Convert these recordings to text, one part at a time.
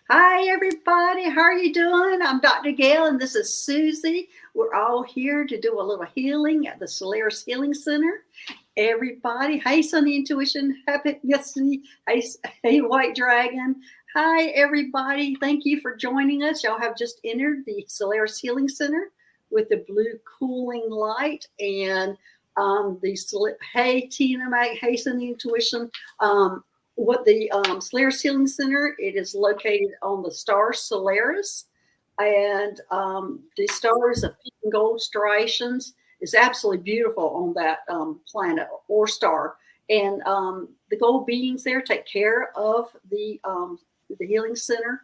Hi, everybody. How are you doing? I'm Dr. Gail, and this is Suzy. We're all here to do a little healing at the Solaris Healing Center. Everybody, hey, Sunny Intuition, happy yesterday. Hey, White Dragon. Hi, everybody. Thank you for joining us. Y'all have just entered the Solaris Healing Center with the blue cooling light and hey, Tina Mag, hey, Sunny Intuition. What the Solaris Healing Center, it is located on the star Solaris, and the stars of pink and gold striations is absolutely beautiful on that planet or star. And the gold beings there take care of the healing center,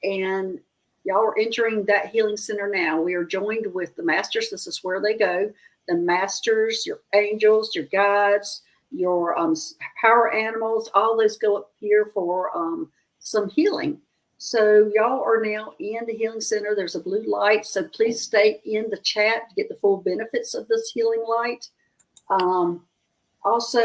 and y'all are entering that healing center now. We are joined with the masters. This is where they go. The masters, your angels, your guides, your power animals, all those go up here for some healing. So y'all are now in the healing center. There's a blue light, so please stay in the chat to get the full benefits of this healing light. Also,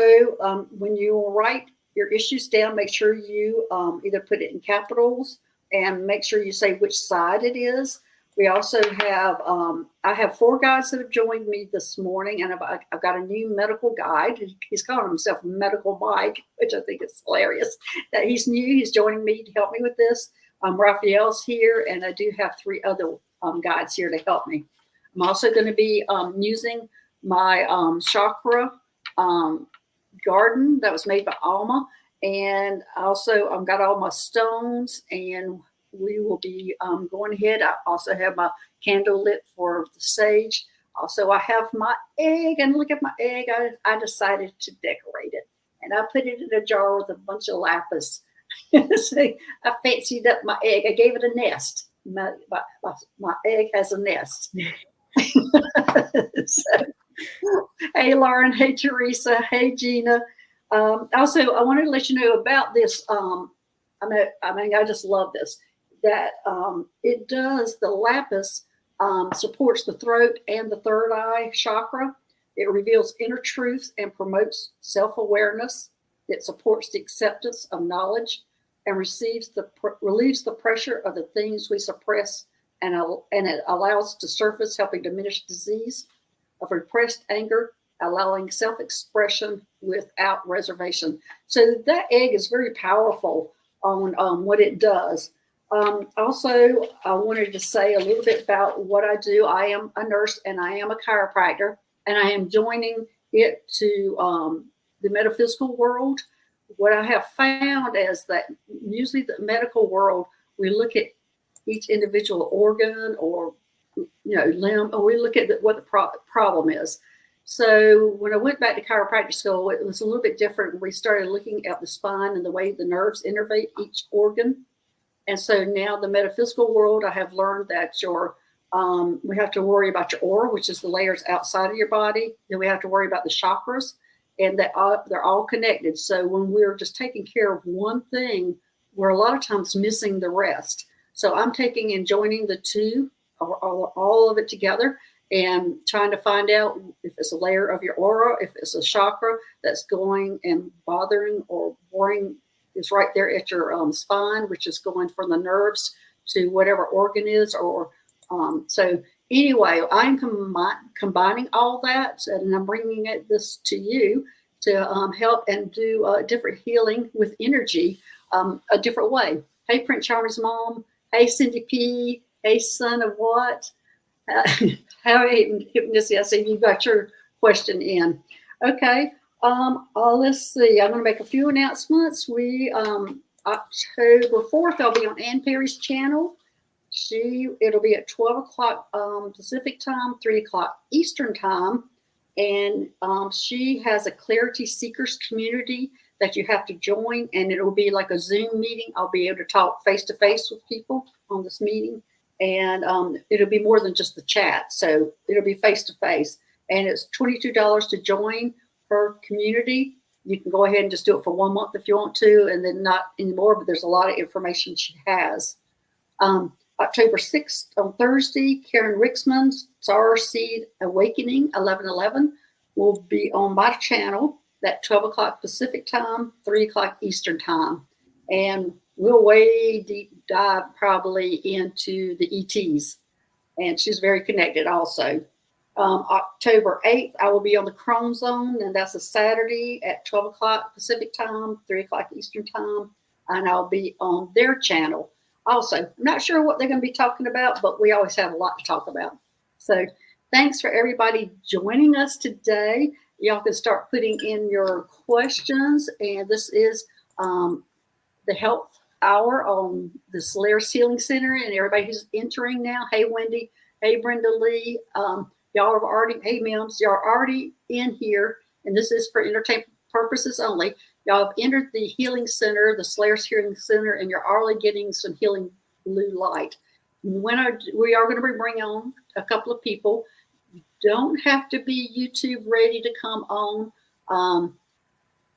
when you write your issues down, make sure you either put it in capitals and make sure you say which side it is. We also have, I have 4 guides that have joined me this morning, and I've got a new medical guide. He's calling himself Medical Mike, which I think is hilarious. That he's new. He's joining me to help me with this. Raphael's here, and I do have 3 other guides here to help me. I'm also going to be using my chakra garden that was made by Alma, and also I've got all my stones, and we will be going ahead. I also have my candle lit for the sage. Also, I have my egg, and look at my egg. I decided to decorate it, and I put it in a jar with a bunch of lapis. So I fancied up my egg. I gave it a nest. My egg has a nest. So, hey, Lauren. Hey, Teresa. Hey, Gina. Also, I wanted to let you know about this. I just love this. That it does, the lapis supports the throat and the third eye chakra. It reveals inner truth and promotes self-awareness. It supports the acceptance of knowledge and relieves the pressure of the things we suppress, and it allows to surface, helping diminish disease of repressed anger, allowing self-expression without reservation. So that egg is very powerful on what it does. Also, I wanted to say a little bit about what I do. I am a nurse and I am a chiropractor, and I am joining it to the metaphysical world. What I have found is that usually the medical world, we look at each individual organ or limb, or we look at what the problem is. So when I went back to chiropractic school, it was a little bit different. We started looking at the spine and the way the nerves innervate each organ. And so now the metaphysical world, I have learned that we have to worry about your aura, which is the layers outside of your body. Then we have to worry about the chakras, and that they're all connected. So when we're just taking care of one thing, we're a lot of times missing the rest. So I'm taking and joining the two, all of it together, and trying to find out if it's a layer of your aura, if it's a chakra that's going and bothering or worrying. Is right there at your spine, which is going from the nerves to whatever organ is. So anyway, I'm combining all that, and I'm bringing this to you to help and do a different healing with energy, a different way. Hey, Prince Charming's mom. Hey, Cindy P. Hey, son of what? How hypnosis? I see you got your question in. Okay. Let's see. I'm going to make a few announcements. October 4th, I'll be on Ann Perry's channel. It'll be at 12 o'clock Pacific time, 3 o'clock Eastern time. And she has a Clarity Seekers community that you have to join. And it'll be like a Zoom meeting. I'll be able to talk face-to-face with people on this meeting. And it'll be more than just the chat. So it'll be face-to-face. And it's $22 to join her community. You can go ahead and just do it for 1 month if you want to, and then not anymore, but there's a lot of information she has. October 6th on Thursday, Karen Ricksman's Star Seed Awakening 1111 will be on my channel at 12 o'clock Pacific time, 3 o'clock Eastern time. And we'll dive probably into the ETs, and she's very connected also. October 8th, I will be on the Chrome Zone, and that's a Saturday at 12 o'clock Pacific time, 3 o'clock Eastern time, and I'll be on their channel. Also, I'm not sure what they're going to be talking about, but we always have a lot to talk about. So thanks for everybody joining us today. Y'all can start putting in your questions, and this is the health hour on the Solaris Healing Center, and everybody who's entering now. Hey, Wendy. Hey, Brenda Lee. Y'all are already, hey, Mims, y'all are already in here, and this is for entertainment purposes only. Y'all have entered the healing center, the Solaris Healing Center, and you're already getting some healing blue light. We are going to be bringing on a couple of people. You don't have to be YouTube ready to come on.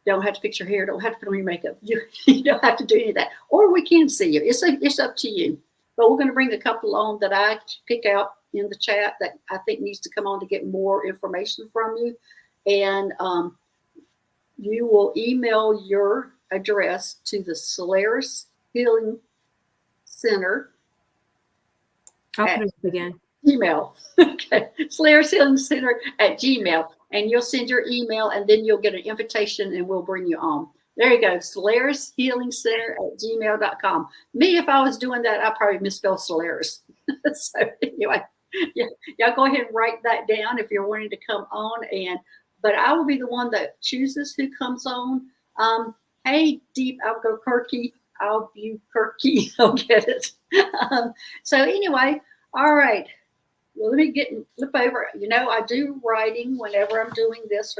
Don't have to fix your hair. Don't have to put on your makeup. You don't have to do any of that. Or we can see you. It's up to you. But we're going to bring a couple on that I pick out in the chat that I think needs to come on to get more information from you. And you will email your address to the Solaris Healing Center. I'll put it up again. Gmail. Okay. Solaris Healing Center at Gmail. And you'll send your email, and then you'll get an invitation, and we'll bring you on. There you go. Solaris Healing Center at gmail.com. Me, if I was doing that, I'd probably misspell Solaris. So anyway, yeah, y'all go ahead and write that down if you're wanting to come on. But I will be the one that chooses who comes on. Hey, Deep Albuquerque. I'll get it. So anyway, all right. Well, let me flip over. You know, I do writing whenever I'm doing this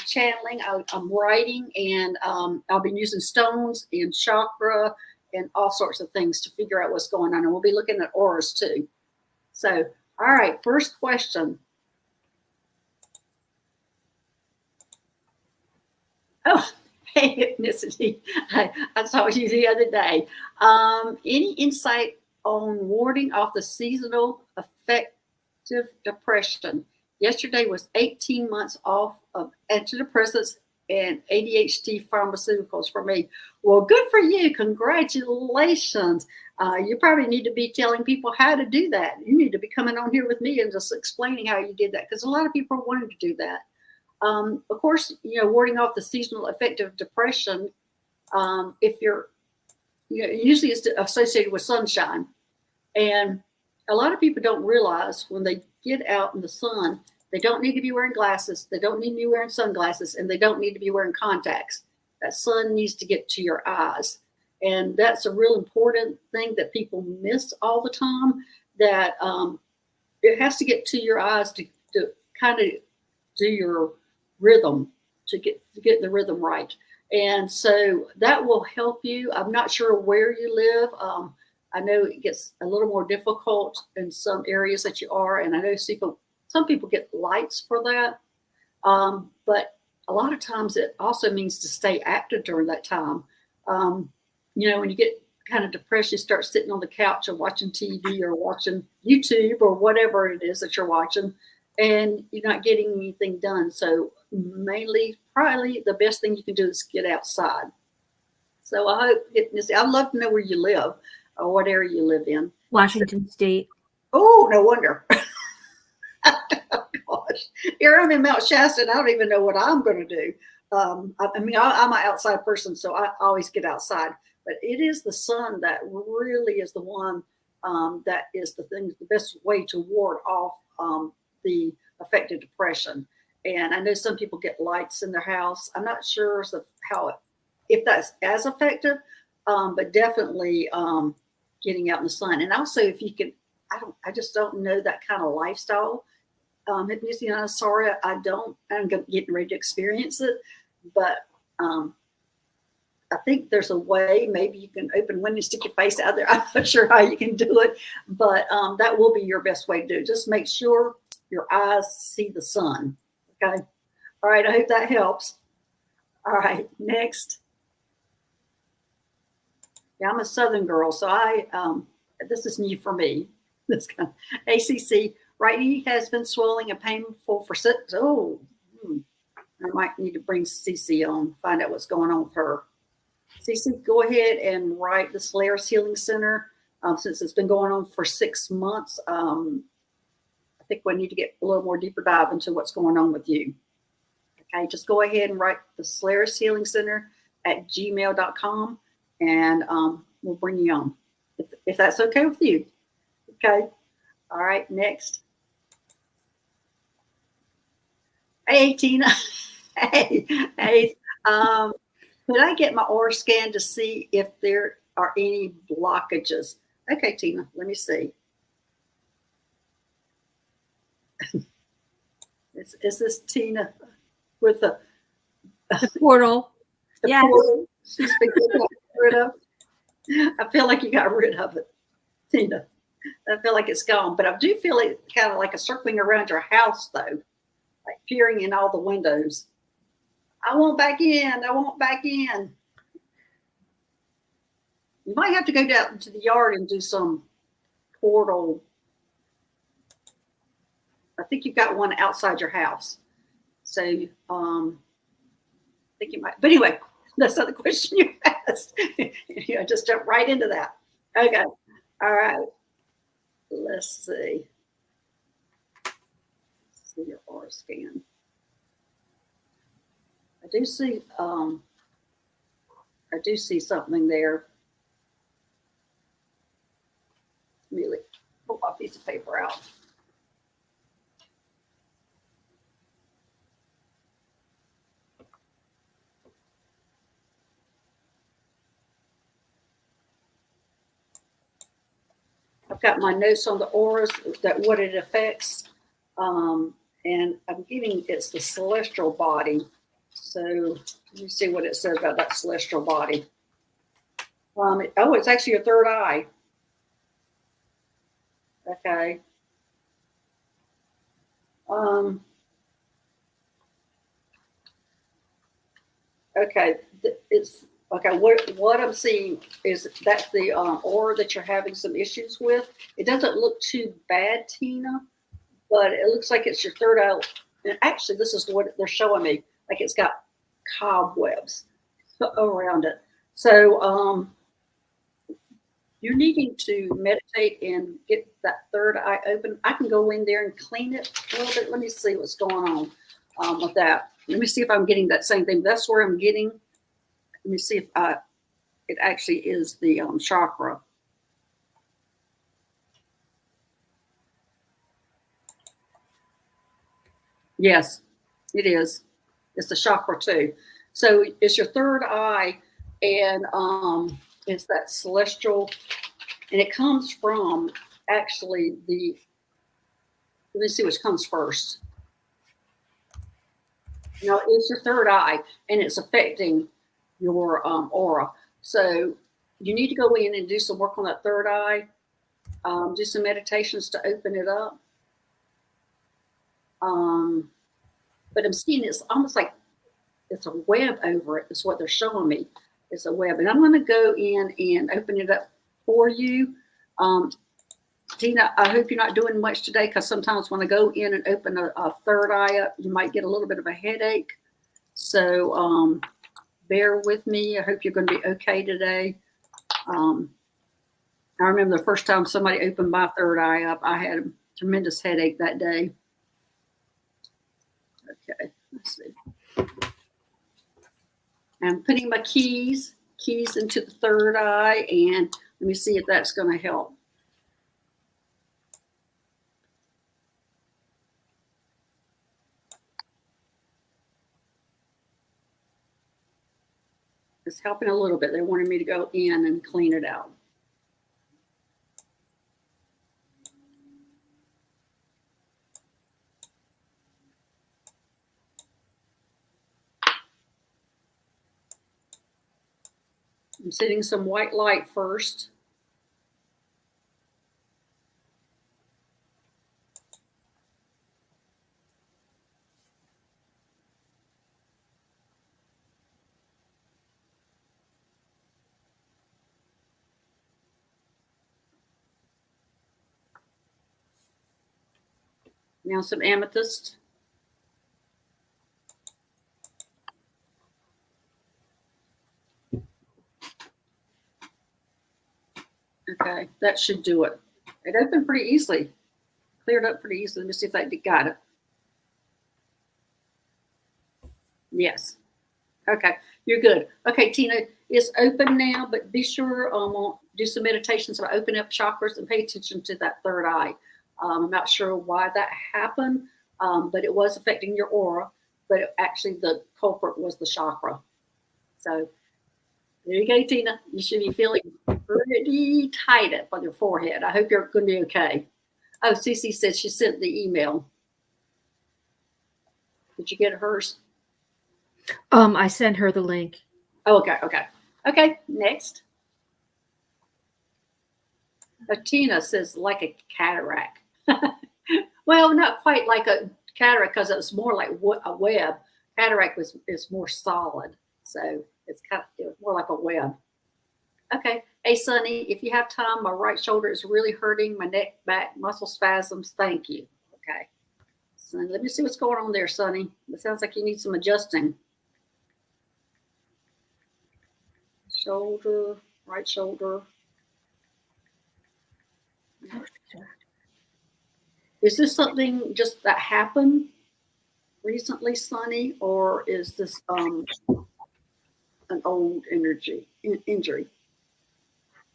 channeling. I'm writing, and I'll be using stones and chakra and all sorts of things to figure out what's going on. And we'll be looking at auras too. So, all right, first question. Oh, hey, ethnicity. I saw you the other day. Any insight on warding off the seasonal affective depression? Yesterday was 18 months off of antidepressants and ADHD pharmaceuticals for me. Well, good for you. Congratulations. You probably need to be telling people how to do that. You need to be coming on here with me and just explaining how you did that, because a lot of people wanted to do that. Of course, you know, warding off the seasonal affective depression, if you're, you know, usually it's associated with sunshine. And a lot of people don't realize when they get out in the sun, they don't need to be wearing glasses. They don't need to be wearing sunglasses, and they don't need to be wearing contacts. That sun needs to get to your eyes. And that's a real important thing that people miss all the time, that it has to get to your eyes to kind of do your rhythm, to get the rhythm right. And so that will help you. I'm not sure where you live. I know it gets a little more difficult in some areas that you are, and I know some people get lights for that. But a lot of times it also means to stay active during that time. You know, when you get kind of depressed, you start sitting on the couch or watching TV or watching YouTube or whatever it is that you're watching, and you're not getting anything done. So probably the best thing you can do is get outside. So I hope, I'd love to know where you live or what area you live in. Washington State. Oh, no wonder. Oh, gosh. Here I'm in Mount Shasta, and I don't even know what I'm going to do. I'm an outside person, so I always get outside. But it is the sun that really is the one that is the best way to ward off the affective depression. And I know some people get lights in their house. I'm not sure if that's as effective, but definitely getting out in the sun. And also, if you can, I just don't know that kind of lifestyle. I'm sorry, I'm getting ready to experience it, but I think there's a way. Maybe you can open window and stick your face out there. I'm not sure how you can do it, but that will be your best way to do it. Just make sure your eyes see the sun. Okay. All right. I hope that helps. All right. Next. Yeah, I'm a Southern girl, so this is new for me. This kind of ACC. Right knee has been swelling and painful for 6. I might need to bring CC on, find out what's going on with her. Cece, go ahead and write the Solaris Healing Center. Since it's been going on for 6 months, I think we need to get a little more deeper dive into what's going on with you. Okay, just go ahead and write the Solaris Healing Center at gmail.com, and we'll bring you on, if that's okay with you. Okay. All right, next. Hey, Tina. Hey. Could I get my aura scan to see if there are any blockages? Okay, Tina, let me see. Is this Tina with the Portal. Yes. portal she's been getting rid of? I feel like you got rid of it, Tina. I feel like it's gone, but I do feel it kind of like a circling around your house, though, like peering in all the windows. I want back in. I want back in. You might have to go down into the yard and do some portal. I think you've got one outside your house. So I think you might. But anyway, that's not the question you asked. You just jump right into that. Okay. All right. Let's see. Let's see your aura scan. I do see something there. Really pull my piece of paper out. I've got my notes on the auras, that what it affects, and I'm getting it's the celestial body. So let me see what it says about that celestial body. It's actually your third eye. Okay. Okay. It's okay. What I'm seeing is that's the aura that you're having some issues with. It doesn't look too bad, Tina, but it looks like it's your third eye. And actually, this is what they're showing me. Like it's got cobwebs around it. So you're needing to meditate and get that third eye open. I can go in there and clean it a little bit. Let me see what's going on with that. Let me see if I'm getting that same thing. That's where I'm getting. Let me see if it actually is the chakra. Yes, it is. It's the chakra too. So it's your third eye, and it's that celestial, and it comes from actually let me see which comes first. It's your third eye, and it's affecting your aura. So you need to go in and do some work on that third eye, do some meditations to open it up. But I'm seeing it's almost like it's a web over it, is what they're showing me. It's a web. And I'm going to go in and open it up for you. Tina, I hope you're not doing much today, because sometimes when I go in and open a third eye up, you might get a little bit of a headache. So bear with me. I hope you're going to be okay today. I remember the first time somebody opened my third eye up, I had a tremendous headache that day. Okay, let's see. I'm putting my keys into the third eye, and let me see if that's going to help. It's helping a little bit. They wanted me to go in and clean it out. I'm setting some white light first. Now some amethyst. Okay, that should do it. It opened pretty easily. Cleared up pretty easily. Let me see if that got it. Yes. Okay, you're good. Okay, Tina, it's open now, but be sure do some meditations about opening up chakras and pay attention to that third eye. I'm not sure why that happened, but it was affecting your aura. But actually, the culprit was the chakra. So there you go, Tina. You should be feeling pretty tight up on your forehead. I hope you're going to be okay. Oh, Suzy said she sent the email. Did you get hers? I sent her the link. Oh, okay. Next. Tina says like a cataract. Well, not quite like a cataract because it was more like a web. Cataract is more solid, so it was more like a web. Okay. Hey, Sonny, if you have time, my right shoulder is really hurting. My neck, back, muscle spasms. Thank you. Okay. So let me see what's going on there, Sonny. It sounds like you need some adjusting. Shoulder, right shoulder. Is this something just that happened recently, Sonny, or is this an old injury?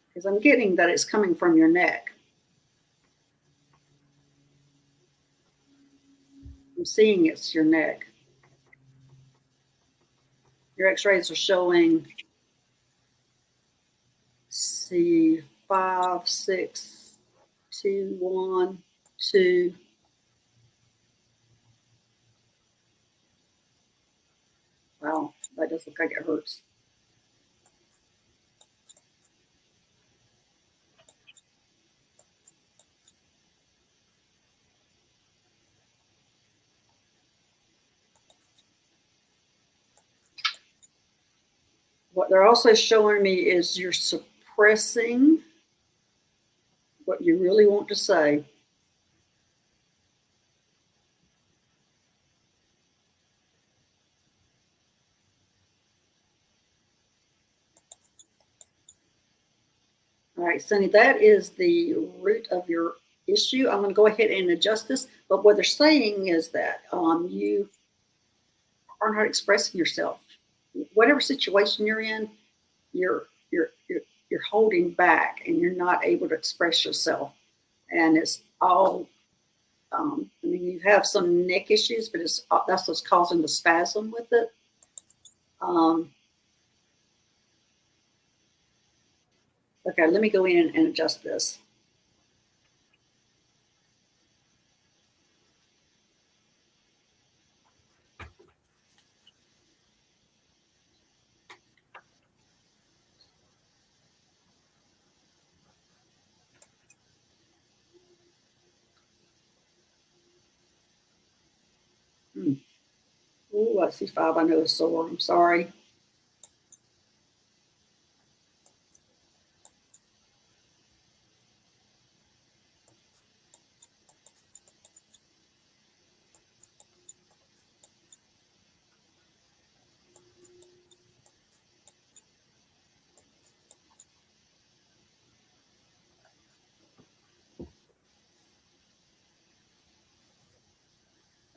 Because I'm getting that it's coming from your neck. I'm seeing it's your neck. Your x-rays are showing C5, 6, 2, 1, 2. Wow, that does look like it hurts. What they're also showing me is you're suppressing what you really want to say. All right, Sonny, that is the root of your issue. I'm going to go ahead and adjust this. But what they're saying is that you are not expressing yourself. Whatever situation you're in, you're holding back and you're not able to express yourself. And it's all, you have some neck issues, but that's what's causing the spasm with it. Okay, let me go in and adjust this. Ooh, I see 5. I know it's sore. I'm sorry.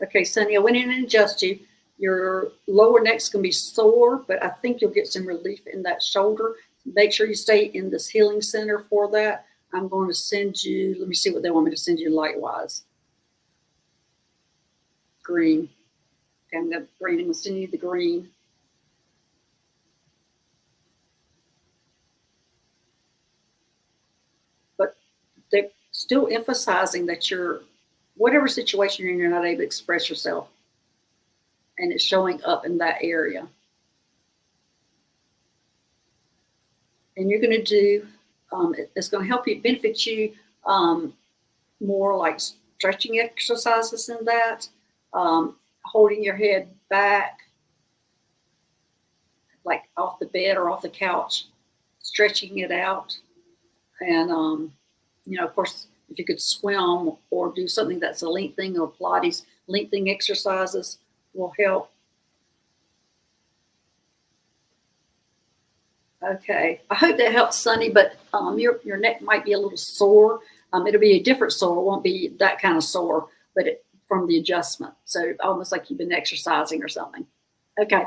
Okay, Sonny, I went in and adjusted you. Your lower neck's going to be sore, but I think you'll get some relief in that shoulder. Make sure you stay in this healing center for that. I'm going to send you, let me see what they want me to send you light-wise. Green. Okay, I'm going to send you the green. But they're still emphasizing that whatever situation you're in, you're not able to express yourself. And it's showing up in that area. And you're going to do, it's going to help you, benefit you more like stretching exercises in that, holding your head back, like off the bed or off the couch, stretching it out. And, of course, if you could swim or do something that's a lengthening or Pilates, lengthening exercises will help. Okay. I hope that helps, Sunny, but your neck might be a little sore. It'll be a different sore. It won't be that kind of sore, but from the adjustment. So almost like you've been exercising or something. Okay.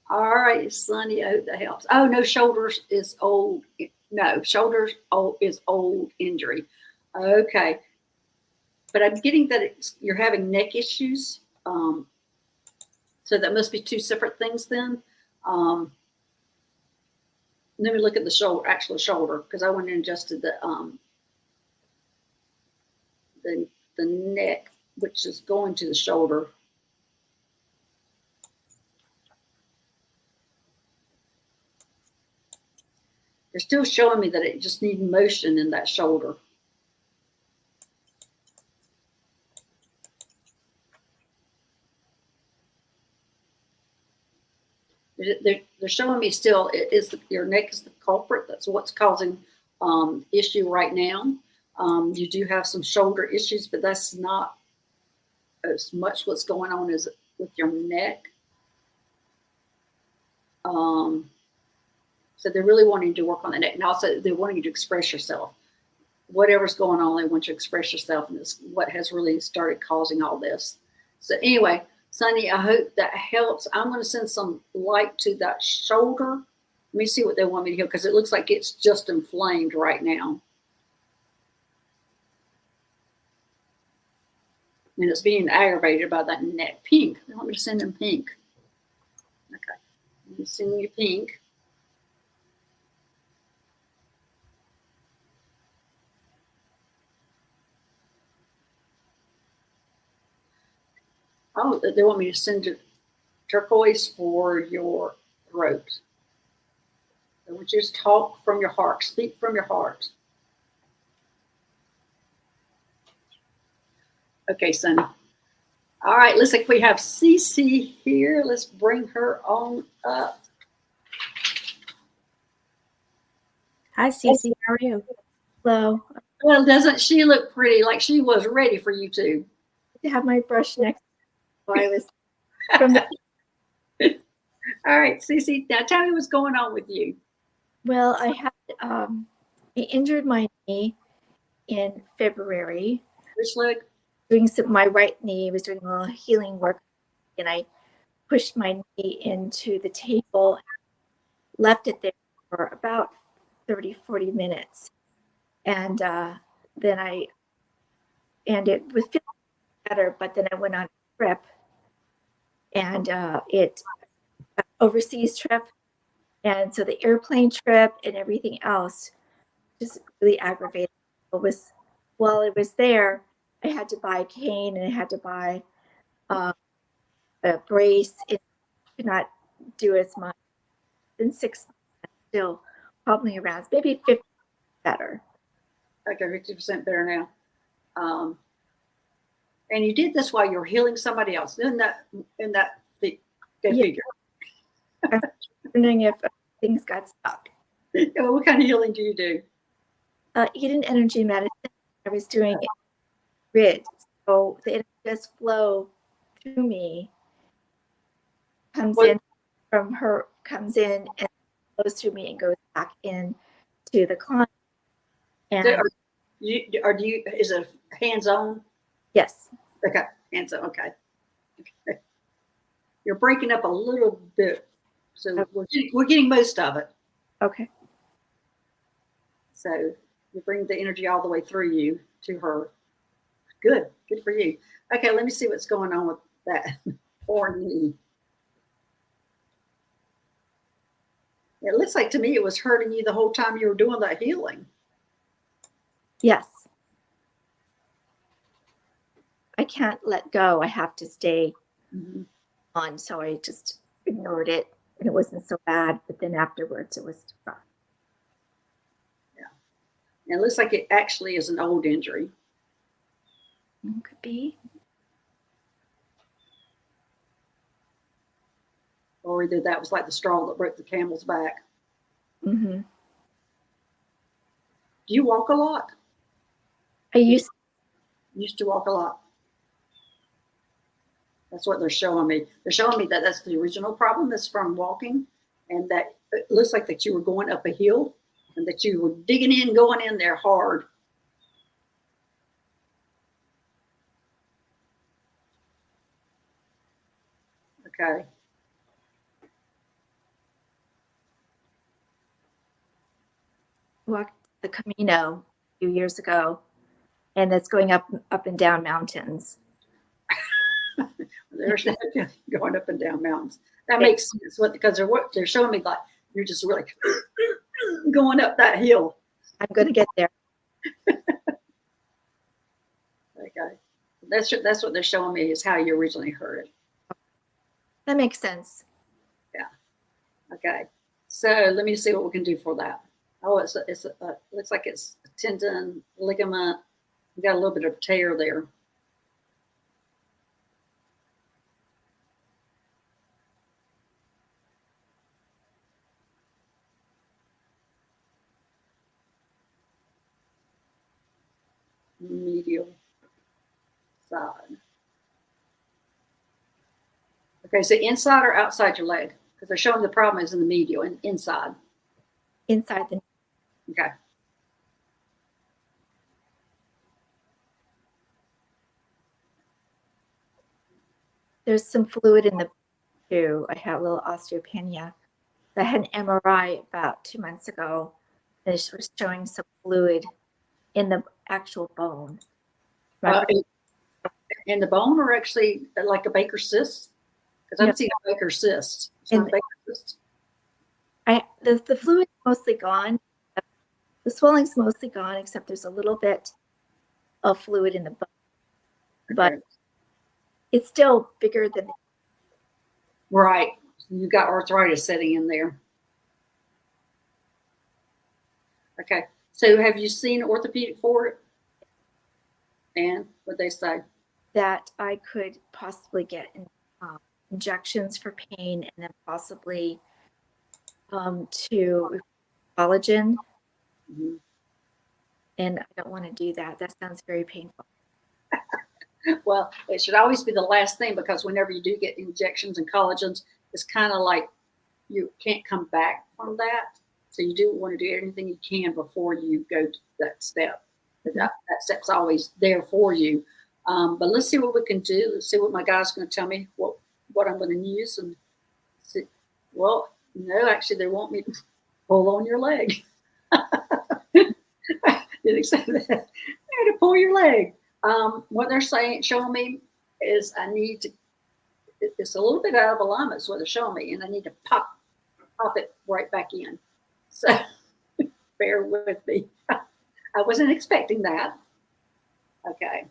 All right, Sunny. I hope that helps. Oh, no, shoulders is old. No, shoulders is old injury. Okay. But I'm getting that you're having neck issues. So that must be two separate things then. Let me look at the shoulder, actual shoulder, because I went and adjusted the neck, which is going to the shoulder. They're still showing me that it just needs motion in that shoulder. They're showing me still your neck is the culprit. That's what's causing issue right now. You do have some shoulder issues, but that's not as much what's going on as with your neck. So they're really wanting to work on the neck. And also they're wanting you to express yourself. Whatever's going on, they want you to express yourself. And that's what has really started causing all this. So anyway, Sunny, I hope that helps. I'm going to send some light to that shoulder. Let me see what they want me to heal, because it looks like it's just inflamed right now. And it's being aggravated by that neck. Pink. They want me to send them pink. Okay. Let me send you pink. Oh, they want me to send you turquoise for your throat. They want you to talk from your heart, speak from your heart. Okay, Sunny. All right, looks like we have Suzy here. Let's bring her on up. Hi, Suzy. How are you? Hello. Well, doesn't she look pretty? Like she was ready for you two. I have my brush next to me. I was from the. All right, Suzy. Now tell me what's going on with you. Well, I had I injured my knee in February. Which leg? My right knee was doing a little healing work, and I pushed my knee into the table, left it there for about 30-40 minutes, and then it was feeling better, but then I went on a trip, and it overseas trip, and so the airplane trip and everything else just really aggravated. While it was there, I had to buy a cane and I had to buy a brace. It could not do as much. In 6 months, still probably around maybe 50% better. Okay, 50% better now. And you did this while you're healing somebody else. Isn't that go figure? I'm wondering if things got stuck. What kind of healing do you do? Eating energy medicine. I was doing grid, so the energy does flow through me. Comes in and goes through me and goes back in to the client. And is it hands-on? Yes. Okay, hands-on. Okay. You're breaking up a little bit, so we're getting most of it. Okay. So you bring the energy all the way through you to her. Good for you. Okay, let me see what's going on with that poor knee. It looks like to me it was hurting you the whole time you were doing that healing. Yes. I can't let go. I have to stay on. So I just ignored it, and it wasn't so bad. But then afterwards, it was rough. Yeah. And it looks like it actually is an old injury. Could be. Or either that was like the straw that broke the camel's back. Mm-hmm. Do you walk a lot? I used to walk a lot. That's what they're showing me. They're showing me that that's the original problem that's from walking, and that it looks like that you were going up a hill and that you were digging in, going in there hard. Okay. Walked the Camino a few years ago, and it's going up and down mountains. There's that going up and down mountains. That makes sense because they're showing me, like you're just really going up that hill. I'm going to get there. Okay, that's what they're showing me is how you originally heard it. That makes sense. Yeah. Okay. So let me see what we can do for that. Oh, it's looks like it's a tendon, ligament. We got a little bit of tear there. Medial side. Okay, so inside or outside your leg? Because they're showing the problem is in the medial and inside. Inside the. Okay. There's some fluid in the too. I have a little osteopenia. I had an MRI about 2 months ago, and it was showing some fluid in the actual bone. In the bone, or actually like a Baker's cyst? Because I'm seeing a Baker's cyst. It's not a Baker's cyst. The fluid's mostly gone. The swelling's mostly gone, except there's a little bit of fluid in the bone. Okay. But it's still bigger than. Right. You got arthritis setting in there. Okay. So have you seen orthopedic for it? And what they say? That I could possibly get injections for pain, and then possibly to collagen. Mm-hmm. And I don't want to do that. That sounds very painful. Well, it should always be the last thing, because whenever you do get injections and collagens, it's kind of like you can't come back from that. So you do want to do everything you can before you go to that step. That step's always there for you. But let's see what we can do. Let's see what my guy's going to tell me, what I'm going to use. And see. Well, no, actually, they want me to pull on your leg. Did he say that? I had to pull your leg. What they're showing me is I need to, it's a little bit out of alignment is what they're showing me, and I need to pop it right back in. So bear with me. I wasn't expecting that. Okay.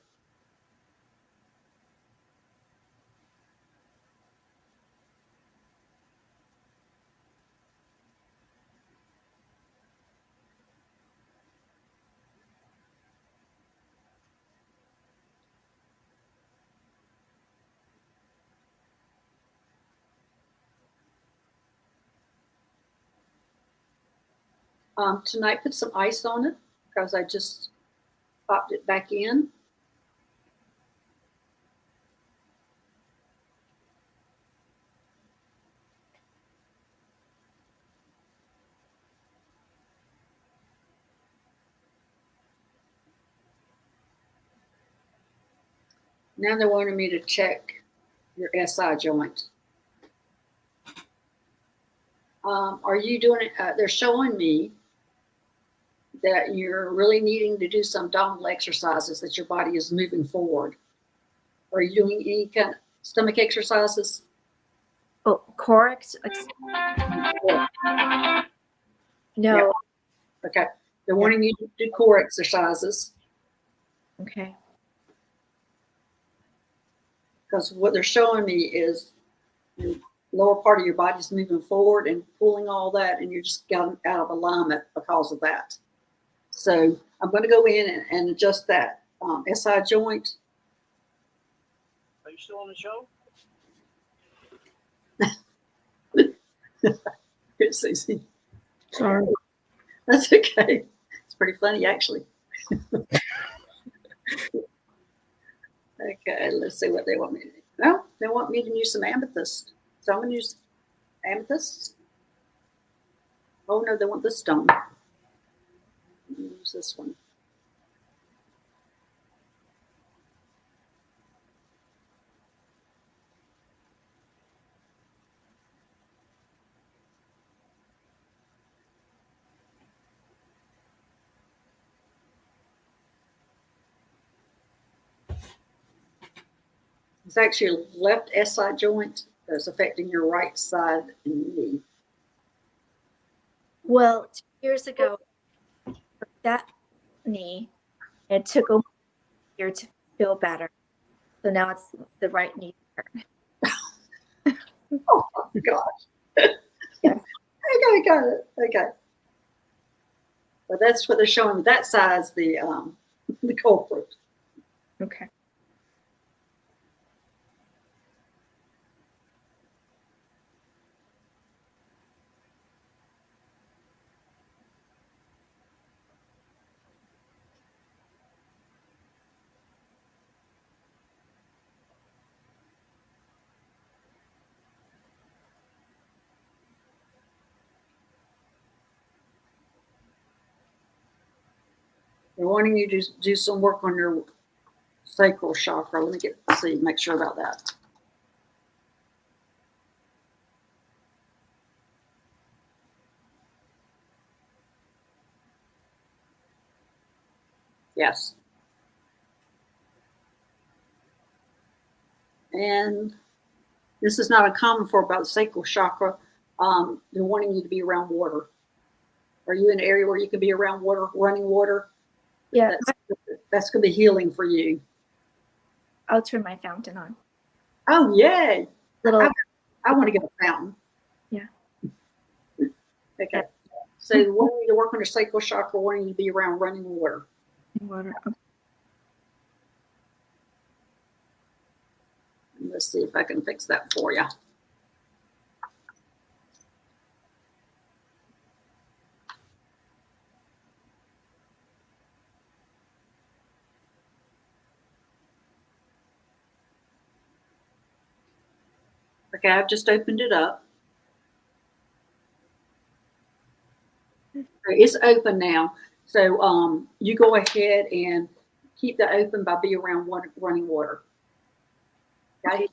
Tonight, put some ice on it because I just popped it back in. Now they're wanting me to check your SI joint. Are you doing it? They're showing me that you're really needing to do some abdominal exercises, that your body is moving forward. Are you doing any kind of stomach exercises? Oh, core No. Yeah. Okay. They're wanting you to do core exercises. Okay. Because what they're showing me is your lower part of your body is moving forward and pulling all that, and you're just getting out of alignment because of that. So I'm going to go in and adjust that SI joint. Are you still on the show? Good, Suzy. Sorry. That's okay. It's pretty funny, actually. Okay, let's see what they want me to do. Well, they want me to use some amethyst. So I'm going to use amethyst. Oh no, they want the stone. Use this one. It's actually left SI joint that's affecting your right side and knee. Well, 2 years ago, that knee, it took a year to feel better. So now it's the right knee. Oh my gosh. Yes. Okay, got it. Okay. But that's what they're showing. That side's the culprit. Okay. They're wanting you to do some work on your sacral chakra. Let me make sure about that. Yes. And this is not uncommon for about the sacral chakra. They're wanting you to be around water. Are you in an area where you can be around water, running water? Yeah. That's going to be healing for you. I'll turn my fountain on. Oh, yay. Little. I want to get a fountain. Yeah. Okay. Yeah. So wanting you to work on your sacral chakra, wanting you to be around running water. Water. Okay. Let's see if I can fix that for you. Okay, I've just opened it up. It's open now. So you go ahead and keep that open by being around running water. Okay?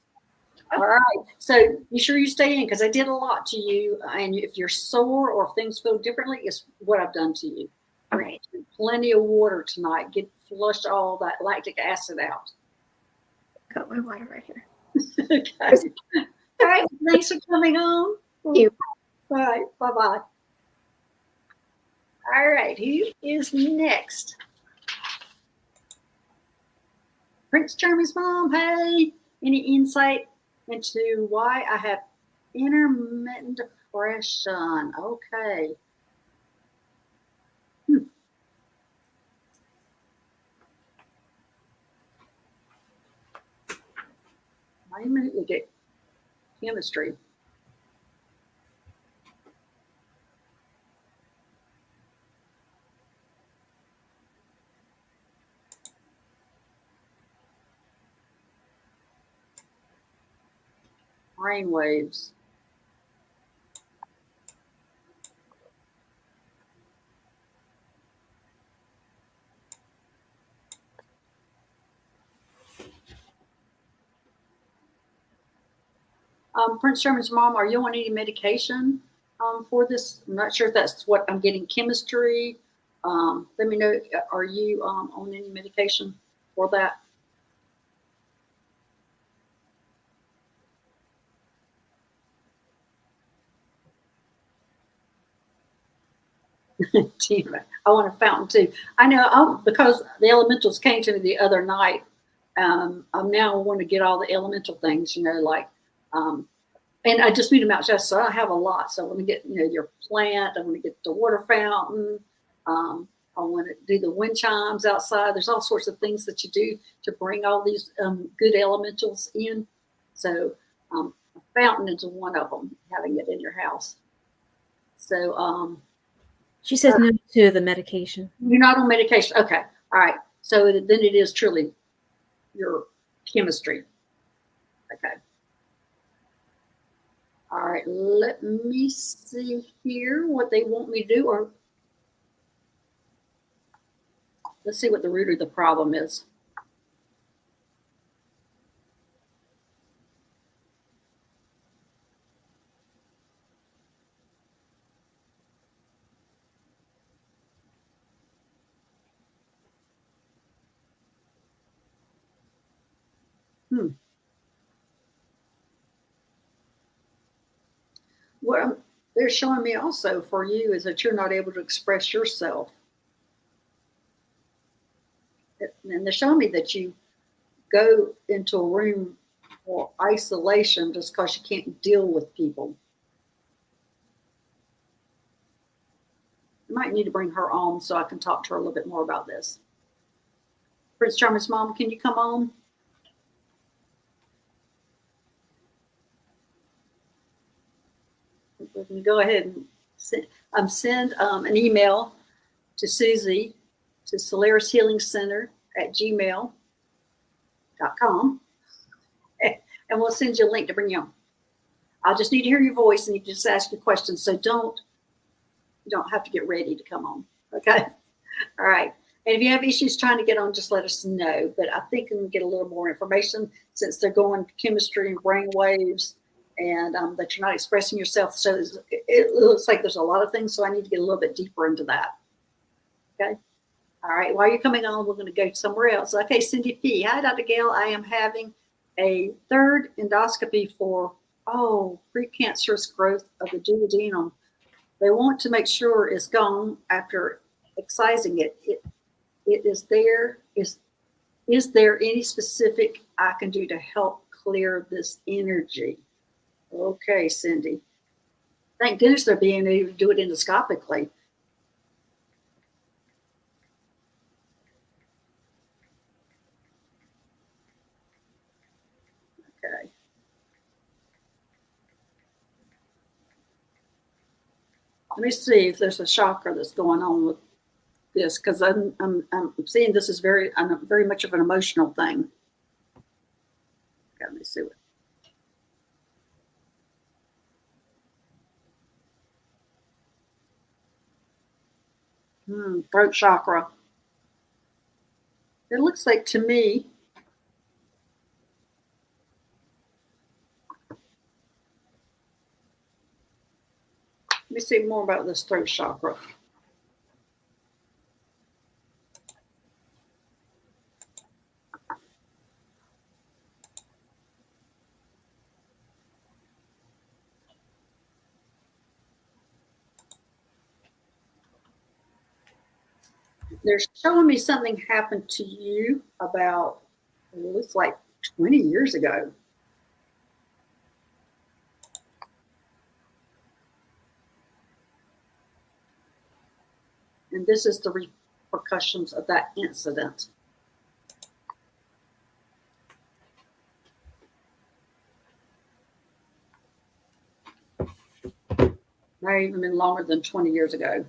All right. So be sure you stay in because I did a lot to you. And if you're sore or if things feel differently, it's what I've done to you. All right. Drink plenty of water tonight. Flush all that lactic acid out. Got my water right here. Okay. All right. Thanks for coming on. Thank you. All right. Bye-bye. All right. Who is next? Prince Charming's mom. Hey, any insight into why I have intermittent depression? Okay. Wait a minute, you get chemistry. Brain waves. Prince Sherman's mom, are you on any medication for this? I'm not sure if that's what I'm getting. Chemistry. Let me know. Are you on any medication for that? I want a fountain too. I know because the elementals came to me the other night. I'm now want to get all the elemental things, like, and I just meet them out just so I have a lot. So I want to get, your plant. I want to get the water fountain. I want to do the wind chimes outside. There's all sorts of things that you do to bring all these good elementals in. So a fountain is one of them, having it in your house. So she says no to the medication. You're not on medication. Okay. All right. So then it is truly your chemistry. Okay. All right, let me see here what they want me to do, or let's see what the root of the problem is. What they're showing me also for you is that you're not able to express yourself. And they're showing me that you go into a room for isolation just because you can't deal with people. You might need to bring her on so I can talk to her a little bit more about this. Prince Charming's mom, can you come on? We can go ahead and send an email to Suzy to Solaris Healing Center at gmail.com. And we'll send you a link to bring you on. I'll just need to hear your voice and you can just ask your questions. So you don't have to get ready to come on. Okay. All right. And if you have issues trying to get on, just let us know. But I think we can get a little more information since they're going chemistry and brain waves and that you're not expressing yourself. So it looks like there's a lot of things. So I need to get a little bit deeper into that. Okay. All right. While you're coming on, we're going to go somewhere else. Okay. Cindy P. Hi, Dr. Gail. I am having a third endoscopy for, precancerous growth of the duodenum. They want to make sure it's gone after excising it. It is there. Is there any specific I can do to help clear this energy? Okay, Cindy. Thank goodness they're being able to do it endoscopically. Okay. Let me see if there's a chakra that's going on with this, because I'm seeing this is very much of an emotional thing. Okay, let me see what. Throat chakra. It looks like to me. Let me see more about this throat chakra. They're showing me something happened to you about, it looks like 20 years ago. And this is the repercussions of that incident. Might even been longer than 20 years ago.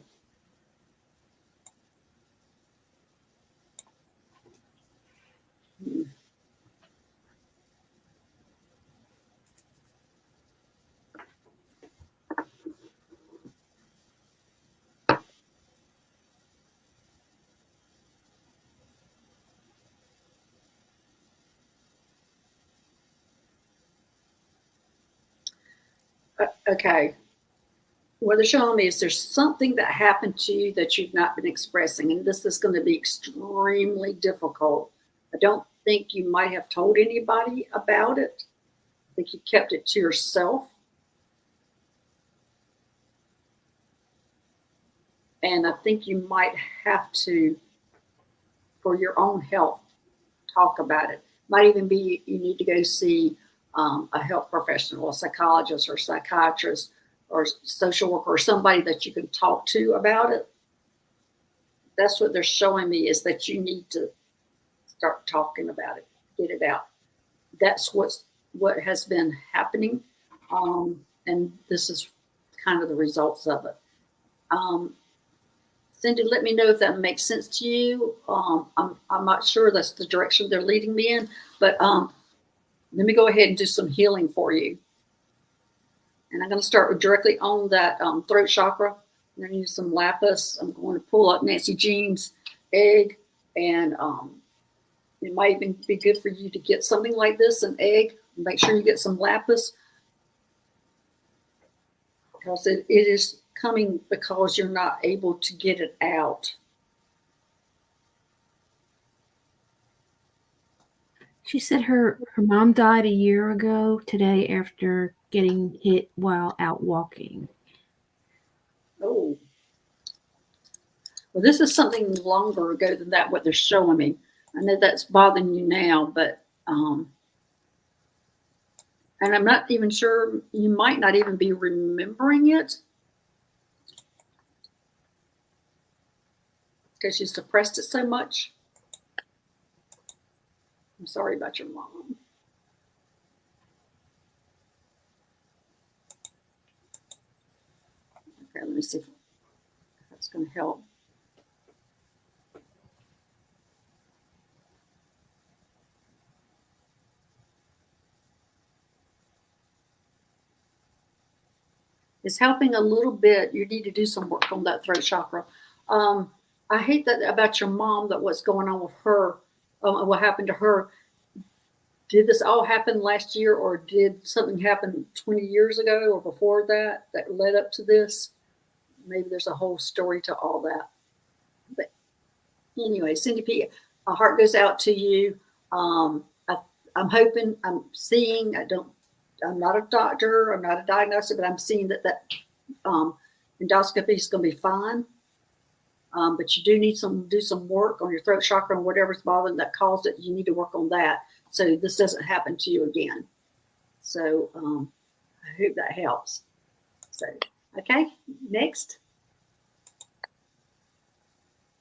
Okay. What they're showing me is there's something that happened to you that you've not been expressing, and this is going to be extremely difficult. I don't think you might have told anybody about it. I think you kept it to yourself. And I think you might have to, for your own health, talk about it. Might even be you need to go see a health professional, a psychologist or psychiatrist or social worker or somebody that you can talk to about it. That's what they're showing me, is that you need to start talking about it, get it out. That's what has been happening. And this is kind of the results of it. Cindy, let me know if that makes sense to you. I'm not sure that's the direction they're leading me in, but let me go ahead and do some healing for you. And I'm going to start directly on that throat chakra. I'm going to use some lapis. I'm going to pull up Nancy Jean's egg, and it might even be good for you to get something like this, an egg. Make sure you get some lapis, because it is coming because you're not able to get it out. She said her mom died a year ago today after getting hit while out walking. Oh. Well, this is something longer ago than that, what they're showing me. I know that's bothering you now, but, and I'm not even sure, you might not even be remembering it because you suppressed it so much. I'm sorry about your mom. Okay, let me see if that's going to help. It's helping a little bit. You need to do some work on that throat chakra. I hate that about your mom, that what's going on with her, what happened to her. Did this all happen last year, or did something happen 20 years ago or before that led up to this? Maybe there's a whole story to all that. But anyway, Cindy P, my heart goes out to you. I'm hoping, I'm seeing, I'm not a doctor, I'm not a diagnosis, but I'm seeing that endoscopy is going to be fine. But you do need do some work on your throat chakra and whatever's bothering that caused it. You need to work on that so this doesn't happen to you again. So I hope that helps. So, okay, next.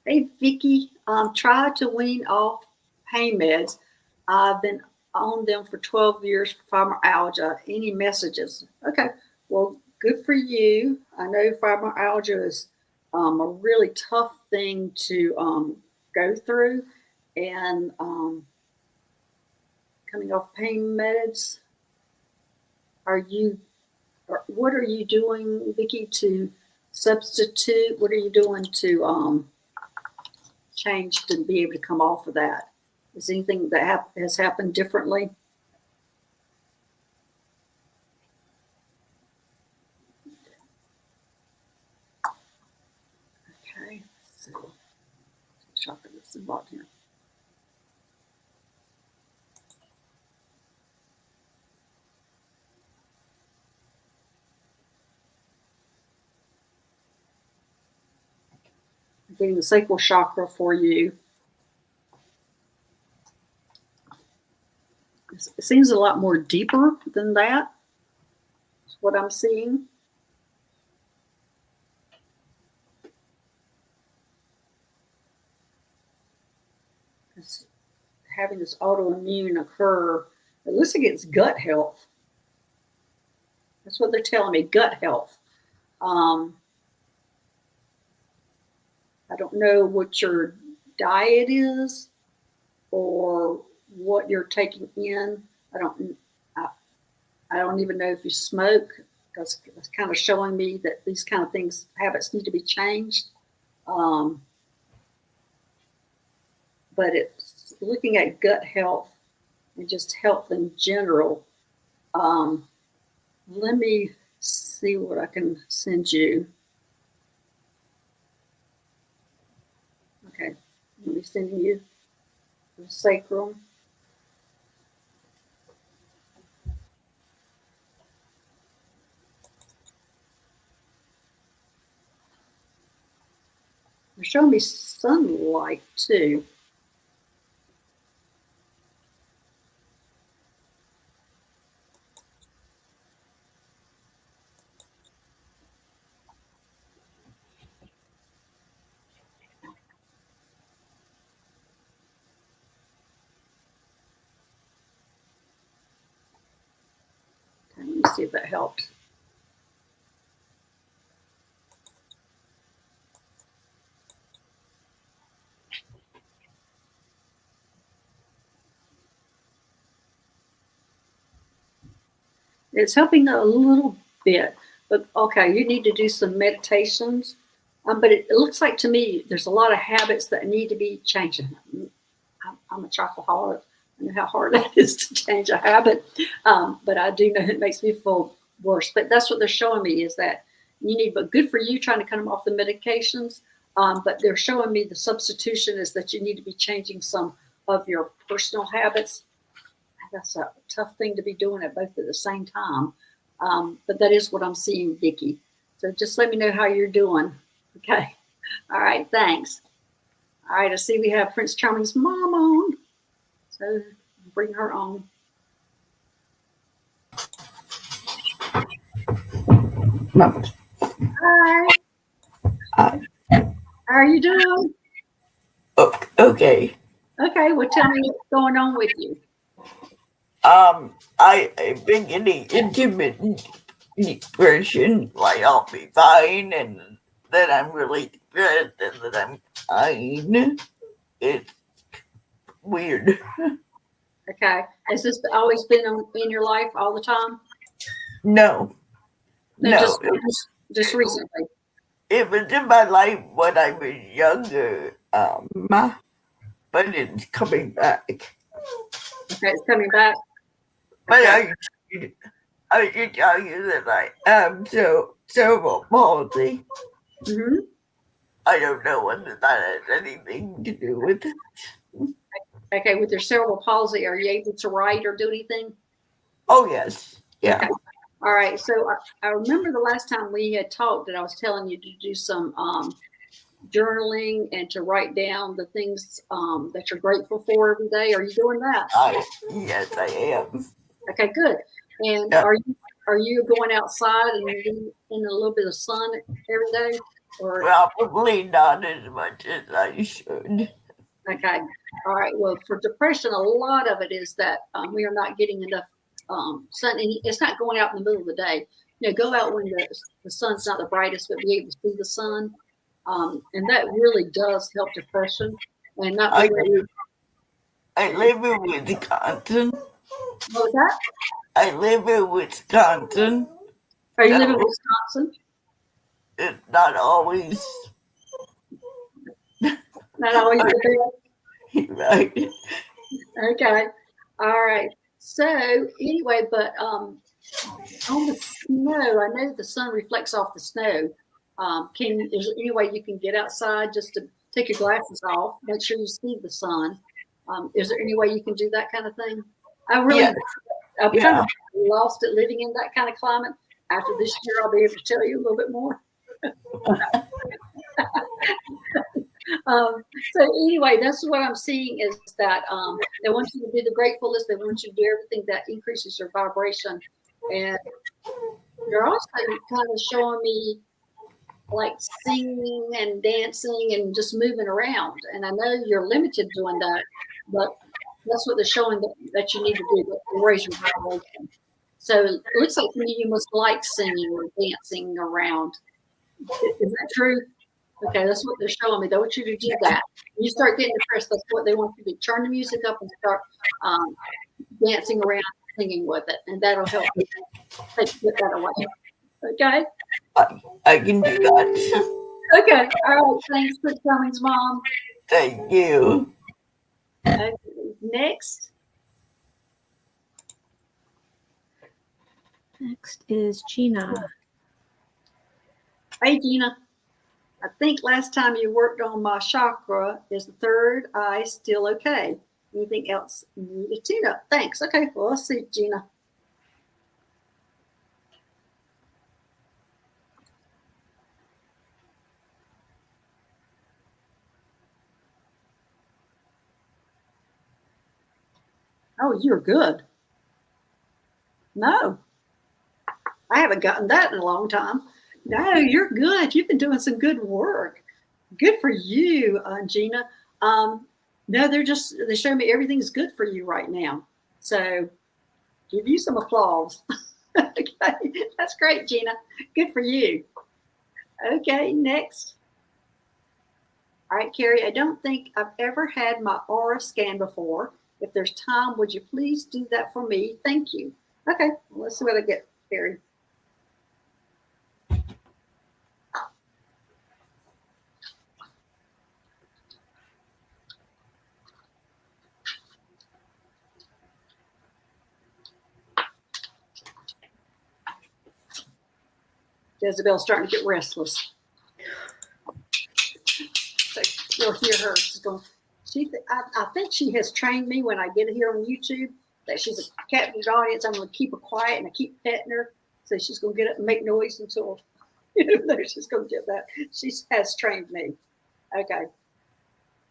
Hey, Vicki, try to wean off pain meds. I've been on them for 12 years for fibromyalgia. Any messages? Okay, well, good for you. I know fibromyalgia is a really tough thing to go through, and coming off pain meds. What are you doing, Vicki, to substitute? What are you doing to change to be able to come off of that? Is anything that has happened differently? Okay, so chocolate that's involved here. I'm getting the sacral chakra for you. It seems a lot more deeper than that. That's what I'm seeing. It's having this autoimmune occur. It looks like it's gut health. That's what they're telling me, gut health. I don't know what your diet is or what you're taking in. I don't even know if you smoke, because it's kind of showing me that these kind of habits need to be changed. But it's looking at gut health and just health in general. Let me see what I can send you. Okay, let me send you the sacrum. They're showing me sunlight too. Okay, let me see if that helps. It's helping a little bit. But okay, you need to do some meditations. But it looks like to me there's a lot of habits that need to be changing. I'm a chocoholic. I know how hard that is to change a habit, but I do know it makes me feel worse. But that's what they're showing me is that you need. But good for you trying to cut them off the medications. But they're showing me the substitution is that you need to be changing some of your personal habits. That's a tough thing to be doing at both at the same time. But that is what I'm seeing, Vicki. So just let me know how you're doing. Okay. All right. Thanks. All right. I see we have Prince Charming's mom on. So bring her on. Mom. Hi. Hi. How are you doing? Okay. Okay. Well, tell me what's going on with you. I've been getting intermittent depression, like I'll be fine, and then I'm really depressed, and then I'm fine. It's weird. Okay. Has this always been in your life all the time? No. Just recently. It was in my life when I was younger, but it's coming back. Okay, it's coming back. But Okay. I should tell you that I have cerebral palsy. Mm-hmm. I don't know whether that has anything to do with it. Okay, with your cerebral palsy, are you able to write or do anything? Oh, yes. Yeah. Okay. All right. So I remember the last time we had talked that I was telling you to do some journaling and to write down the things that you're grateful for every day. Are you doing that? Yes, I am. Okay, good. And Yeah. are you going outside and in a little bit of sun every day? Or Probably not as much as I should. okay. All right. Well, for depression, a lot of it is that we are not getting enough sun, and it's not going out in the middle of the day. You know, go out when the sun's not the brightest, but be able to see the sun, and that really does help depression. And not I really, live in Wisconsin. what was that? I live in Wisconsin. Are you living in Wisconsin? It's not always Not always the best. right. Okay. All right. So anyway, but on the snow, I know the sun reflects off the snow. Is there any way you can get outside just to take your glasses off, make sure you see the sun? Is there any way you can do that kind of thing? I'm kind of lost at living in that kind of climate. After this year, I'll be able to tell you a little bit more. So anyway, that's what I'm seeing is that they want you to do the grateful list. They want you to do everything that increases your vibration. And you're also kind of showing me like singing and dancing and just moving around. And I know you're limited doing that, but that's what they're showing that you need to do to raise your vibration. So it looks like to me you must like singing or dancing around. Is that true? Okay, that's what they're showing me. They want you to do that. When you start getting depressed, that's what they want you to do. Turn the music up and start dancing around, singing with it, and that'll help you get that away. Okay? I can do that. Okay. All right. Thanks for coming, Mom. Thank you. Okay. Next. Next is Gina. Hey, Gina. I think last time you worked on my chakra. Is the third eye still okay? Anything else you need to tune up? Thanks. Okay. Well, let's see, Gina. Oh, you're good. No, I haven't gotten that in a long time. No, you're good. You've been doing some good work. Good for you, Gina. No, they show me everything's good for you right now. So give you some applause. Okay, that's great, Gina. Good for you. Okay, next. All right, Carrie, I don't think I've ever had my aura scan before. If there's time, would you please do that for me? Thank you. Okay, well, let's see what I get, Carrie. Jezebel's starting to get restless. So you'll hear her. She's going. I think she has trained me when I get here on YouTube that she's a captive audience. I'm going to keep her quiet and I keep petting her. So she's going to get up and make noise until she's going to get that. She has trained me. Okay.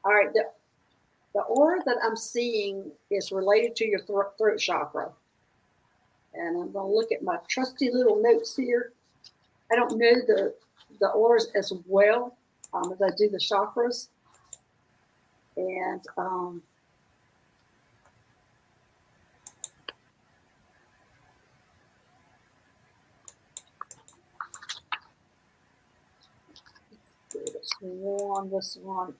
All right. The aura that I'm seeing is related to your throat chakra. And I'm going to look at my trusty little notes here. I don't know the auras as well as I do the chakras. And this one.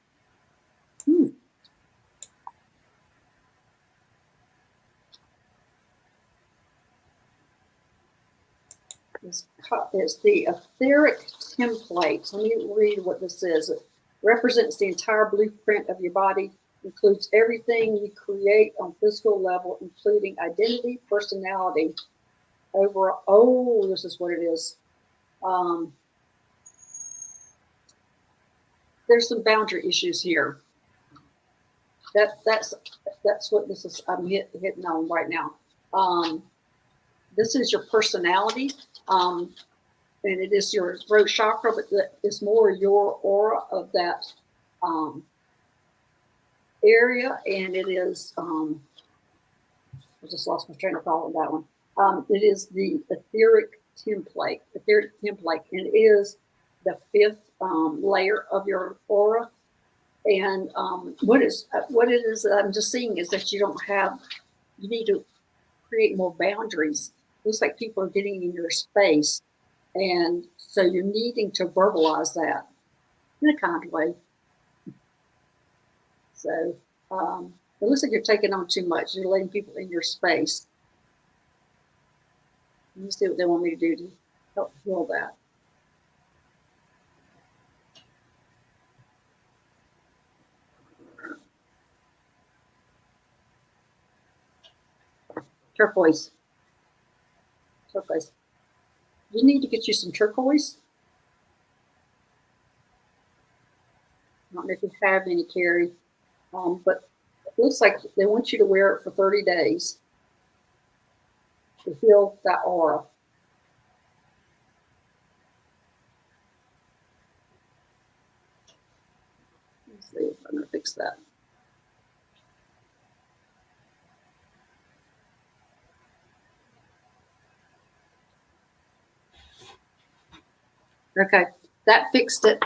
It's the etheric template. Let me read what this is. It represents the entire blueprint of your body, includes everything you create on physical level, including identity, personality, overall. Oh, this is what it is. There's some boundary issues here. That's what this is. I'm hitting on right now. This is your personality. And it is your throat chakra, but it's more your aura of that area. And it is, I just lost my train of thought on that one. It is the etheric template, and it is the fifth layer of your aura. And what it is that I'm just seeing is that you need to create more boundaries. Looks like people are getting in your space. And so you're needing to verbalize that in a kind way. So it looks like you're taking on too much. You're letting people in your space. Let me see what they want me to do to help heal that. Turquoise. You need to get you some turquoise. I don't know if you have any, Carrie, but it looks like they want you to wear it for 30 days to heal that aura. Let's see if I'm going to fix that. Okay, that fixed it.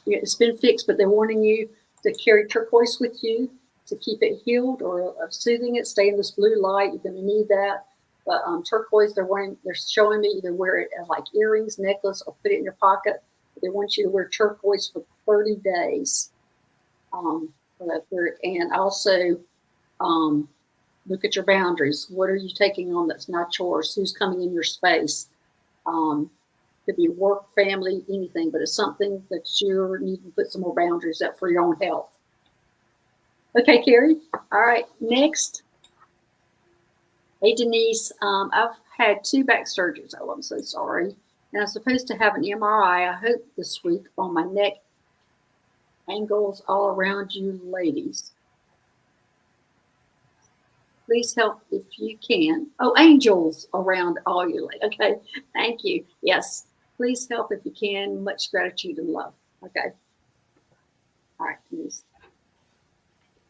It's been fixed, but they're wanting you to carry turquoise with you to keep it healed or soothing it. Stay in this blue light. You're going to need that. But turquoise, they're showing me either wear it as like earrings, necklace, or put it in your pocket. They want you to wear turquoise for 30 days. And also look at your boundaries. What are you taking on that's not yours? Who's coming in your space? Could be work, family, anything, but it's something that you need to put some more boundaries up for your own health. Okay, Carrie. All right, next. Hey, Denise. I've had 2 back surgeries. Oh, I'm so sorry. And I'm supposed to have an MRI, I hope this week, on my neck. Angles all around you ladies. Please help if you can. Oh, angels around all you ladies. Okay, thank you. Yes. Please help if you can. Much gratitude and love. Okay. All right, Denise.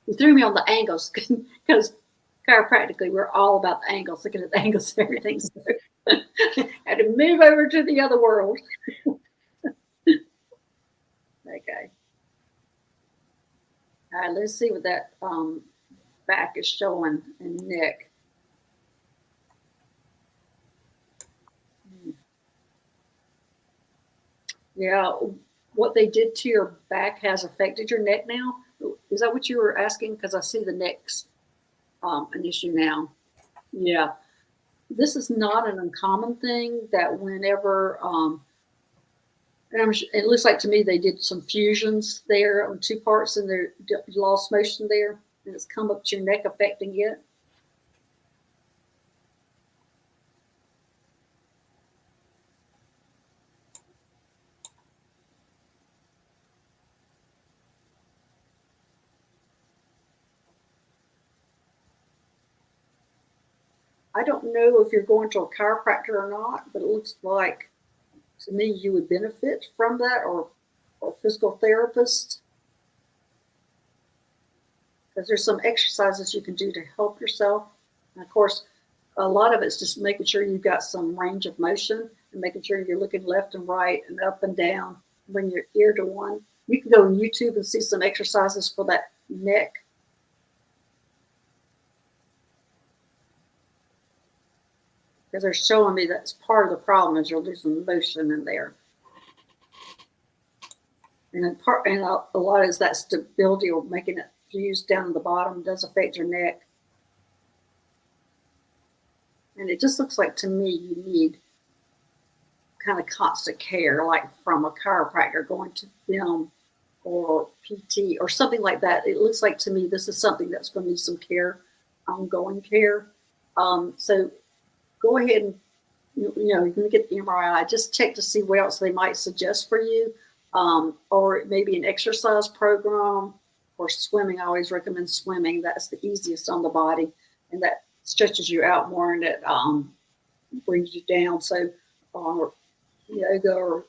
You threw me on the angles because chiropractically we're all about the angles, looking at the angles and everything. So I had to move over to the other world. Okay. All right, let's see what that back is showing and neck. Yeah, what they did to your back has affected your neck now. Is that what you were asking? Because I see the neck's an issue now. Yeah, this is not an uncommon thing that whenever, it looks like to me they did some fusions there on 2 parts and they lost motion there, and it's come up to your neck affecting it. I don't know if you're going to a chiropractor or not, but it looks like to me you would benefit from that, or a physical therapist. Because there's some exercises you can do to help yourself. And of course, a lot of it's just making sure you've got some range of motion and making sure you're looking left and right and up and down. Bring your ear to one. You can go on YouTube and see some exercises for that neck. Because they're showing me that's part of the problem is you're losing motion in there. And a lot is that stability or making it fuse down to the bottom does affect your neck. And it just looks like to me you need kind of constant care, like from a chiropractor, going to them or PT or something like that. It looks like to me this is something that's going to need some care, ongoing care. So go ahead and, you can get the MRI, just check to see what else they might suggest for you, or maybe an exercise program or swimming. I always recommend swimming. That's the easiest on the body, and that stretches you out more and it brings you down. So, yoga or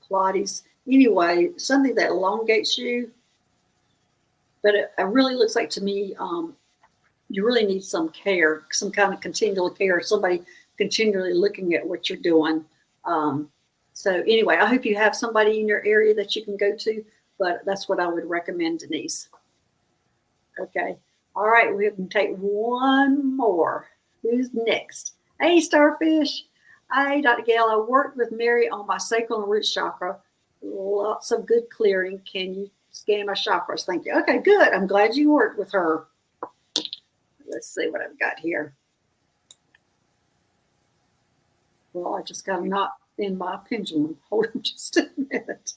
Pilates. Anyway, something that elongates you. But it really looks like to me you really need some care, some kind of continual care, somebody continually looking at what you're doing. So anyway, I hope you have somebody in your area that you can go to, but that's what I would recommend, Denise. Okay. All right. We can take one more. Who's next? Hey, Starfish. Hi, Dr. Gail. I worked with Mary on my sacral and root chakra. Lots of good clearing. Can you scan my chakras? Thank you. Okay, good. I'm glad you worked with her. Let's see what I've got here. Well, I just got a knot in my pendulum. Hold on just a minute.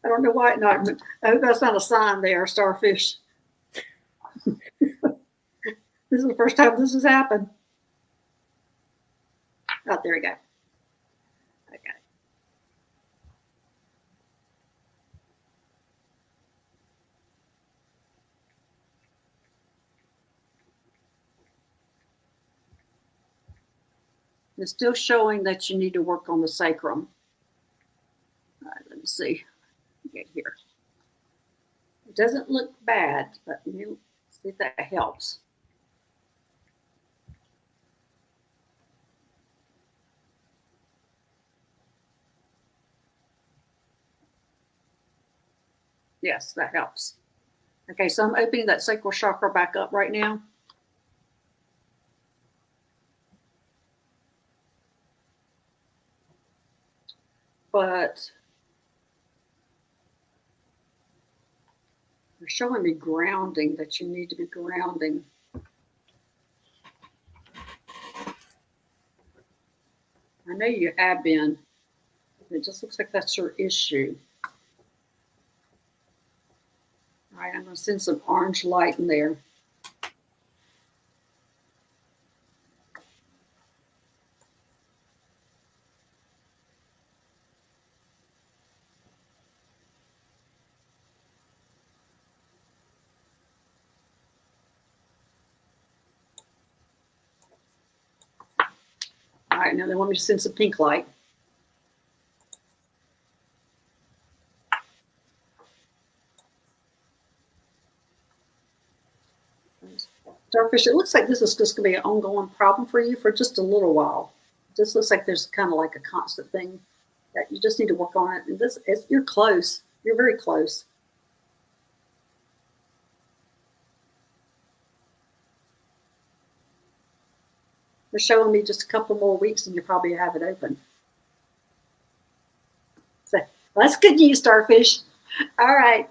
I don't know why it not. I hope that's not a sign there, Starfish. This is the first time this has happened. Oh, there we go. Okay. It's still showing that you need to work on the sacrum. All right, let me see. Get here. It doesn't look bad, but you see if that helps. Yes, that helps. Okay, so I'm opening that sacral chakra back up right now. But they're showing me grounding, that you need to be grounding. I know you have been. It just looks like that's your issue. All right, I'm going to send some orange light in there. All right, now they want me to send some pink light. Starfish, it looks like this is just going to be an ongoing problem for you for just a little while. It just looks like there's kind of like a constant thing that you just need to work on it. And you're close. You're very close. They're showing me just a couple more weeks and you probably have it open. So that's good news, Starfish. All right.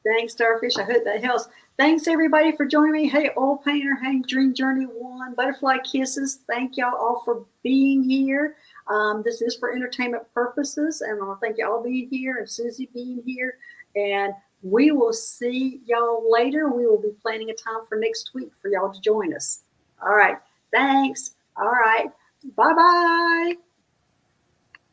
Thanks, Starfish. I hope that helps. Thanks, everybody, for joining me. Hey, Oil Painter. Hey, Dream Journey 1. Butterfly Kisses. Thank y'all all for being here. This is for entertainment purposes, and I want to thank y'all being here and Suzy being here. And we will see y'all later. We will be planning a time for next week for y'all to join us. All right. Thanks. All right. Bye-bye.